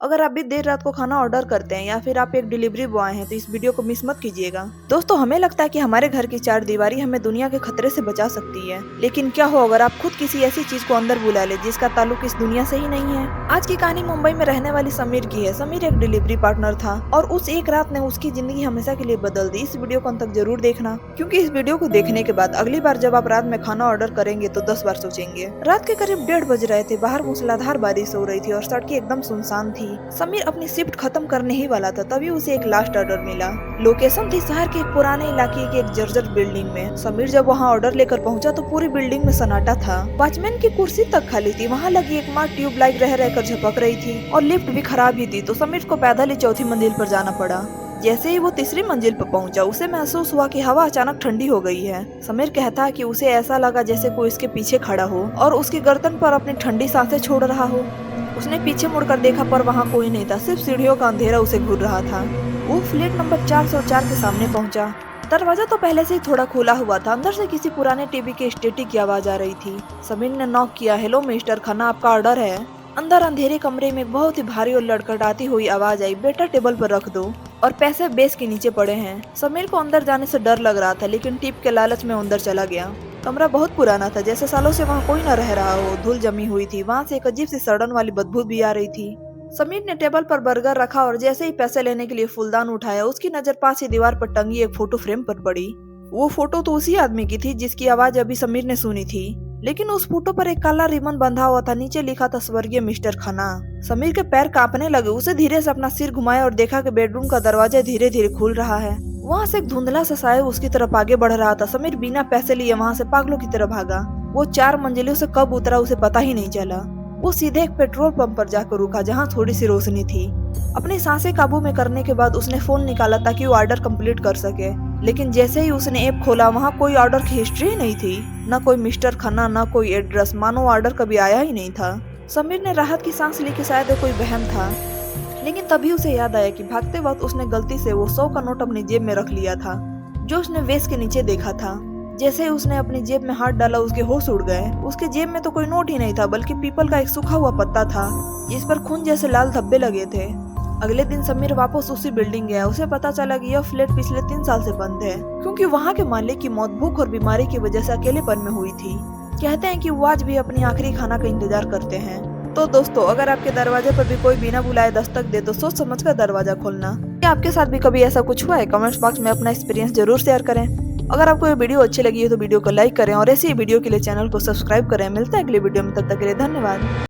अगर आप भी देर रात को खाना ऑर्डर करते हैं या फिर आप एक डिलीवरी बॉय हैं तो इस वीडियो को मिस मत कीजिएगा। दोस्तों, हमें लगता है कि हमारे घर की चार दीवारी हमें दुनिया के खतरे से बचा सकती है, लेकिन क्या हो अगर आप खुद किसी ऐसी चीज को अंदर बुला ले जिसका ताल्लुक इस दुनिया से ही नहीं है। आज की कहानी मुंबई में रहने वाली समीर की है। समीर एक डिलीवरी पार्टनर था और उस एक रात ने उसकी जिंदगी हमेशा के लिए बदल दी। इस वीडियो को अंत तक जरूर देखना, क्योंकि इस वीडियो को देखने के बाद अगली बार जब आप रात में खाना ऑर्डर करेंगे तो 10 बार सोचेंगे। रात के करीब 1:30 बज रहे थे। बाहर मूसलाधार बारिश हो रही थी और सड़कें एकदम सुनसान थी। समीर अपनी शिफ्ट खत्म करने ही वाला था, तभी उसे एक लास्ट ऑर्डर मिला। लोकेशन थी शहर के एक पुराने इलाके की एक जर्जर बिल्डिंग में। समीर जब वहां ऑर्डर लेकर पहुंचा तो पूरी बिल्डिंग में सन्नाटा था। वॉचमैन की कुर्सी तक खाली थी। वहां लगी एक माँ ट्यूबलाइट रह रहकर झपक रही थी और लिफ्ट भी खराब ही थी, तो समीर को पैदल ही चौथी मंजिल पर जाना पड़ा। जैसे ही वो तीसरी मंजिल पर पहुंचा, उसे महसूस हुआ कि हवा अचानक ठंडी हो गई है। समीर कहता है कि उसे ऐसा लगा जैसे कोई उसके पीछे खड़ा हो और उसकी गर्दन पर अपनी ठंडी सांसें छोड़ रहा हो। उसने पीछे मुड़कर देखा पर वहाँ कोई नहीं था, सिर्फ सीढ़ियों का अंधेरा उसे घूर रहा था। वो फ्लैट नंबर 404 के सामने पहुंचा। दरवाजा तो पहले से ही थोड़ा खुला हुआ था। अंदर से किसी पुराने टीवी के स्टेटिक की आवाज आ रही थी। समीर ने नॉक किया। हेलो मिस्टर, खाना आपका ऑर्डर है। अंदर अंधेरे कमरे में बहुत ही भारी और लड़खड़ाती हुई आवाज आई, बेटा टेबल पर रख दो और पैसे बेस के नीचे पड़े हैं। समीर को अंदर जाने से डर लग रहा था, लेकिन टिप के लालच में अंदर चला गया। कमरा बहुत पुराना था, जैसे सालों से वहाँ कोई न रह रहा हो। धूल जमी हुई थी। वहाँ से एक अजीब सी सड़न वाली बदबू भी आ रही थी। समीर ने टेबल पर बर्गर रखा और जैसे ही पैसे लेने के लिए फूलदान उठाया, उसकी नजर पास ही दीवार पर टंगी एक फोटो फ्रेम पर पड़ी। वो फोटो तो उसी आदमी की थी जिसकी आवाज अभी समीर ने सुनी थी, लेकिन उस फोटो पर एक काला रिबन बंधा हुआ था। नीचे लिखा था स्वर्गीय मिस्टर खन्ना। समीर के पैर कांपने लगे। उसे धीरे से अपना सिर घुमाया और देखा कि बेडरूम का दरवाजा धीरे धीरे खुल रहा है। वहाँ से एक धुंधला सा साया उसकी तरफ आगे बढ़ रहा था। समीर बिना पैसे लिए वहाँ से पागलों की तरह भागा। वो 4 मंजिलों से कब उतरा उसे पता ही नहीं चला। वो सीधे एक पेट्रोल पंप पर जाकर रुका जहाँ थोड़ी सी रोशनी थी। अपनी सांसें काबू में करने के बाद उसने फोन निकाला ताकि वो ऑर्डर कंप्लीट कर सके, लेकिन जैसे ही उसने ऐप खोला वहाँ कोई ऑर्डर की हिस्ट्री नहीं थी। न कोई मिस्टर खन्ना, न कोई एड्रेस, मानो ऑर्डर कभी आया ही नहीं था। समीर ने राहत की सांस ली कि शायद कोई वहम था, लेकिन तभी उसे याद आया कि भागते वक्त उसने गलती से वो 100 का नोट अपनी जेब में रख लिया था, जो उसने वेस्ट के नीचे देखा था। जैसे ही उसने अपनी जेब में हाथ डाला, उसके होश उड़ गए। उसके जेब में तो कोई नोट ही नहीं था, बल्कि पीपल का एक सूखा हुआ पत्ता था जिस पर खून जैसे लाल धब्बे लगे थे। अगले दिन समीर वापस उसी बिल्डिंग गया। उसे पता चला कि यह फ्लैट पिछले 3 साल से बंद है, क्योंकि वहाँ के मालिक की मौत भूख और बीमारी की वजह से अकेलेपन में हुई थी। कहते हैं कि वो आज भी अपनी आखिरी खाना का इंतजार करते हैं। तो दोस्तों, अगर आपके दरवाजे पर भी कोई बिना बुलाए दस्तक दे तो सोच समझ कर दरवाजा खोलना। क्या आपके साथ भी कभी ऐसा कुछ हुआ है? कमेंट्स बॉक्स में अपना एक्सपीरियंस जरूर शेयर करें। अगर आपको ये वीडियो अच्छी लगी है तो वीडियो को लाइक करें और ऐसी वीडियो के लिए चैनल को सब्सक्राइब करें। मिलते हैं अगले वीडियो में, तब तक के लिए धन्यवाद।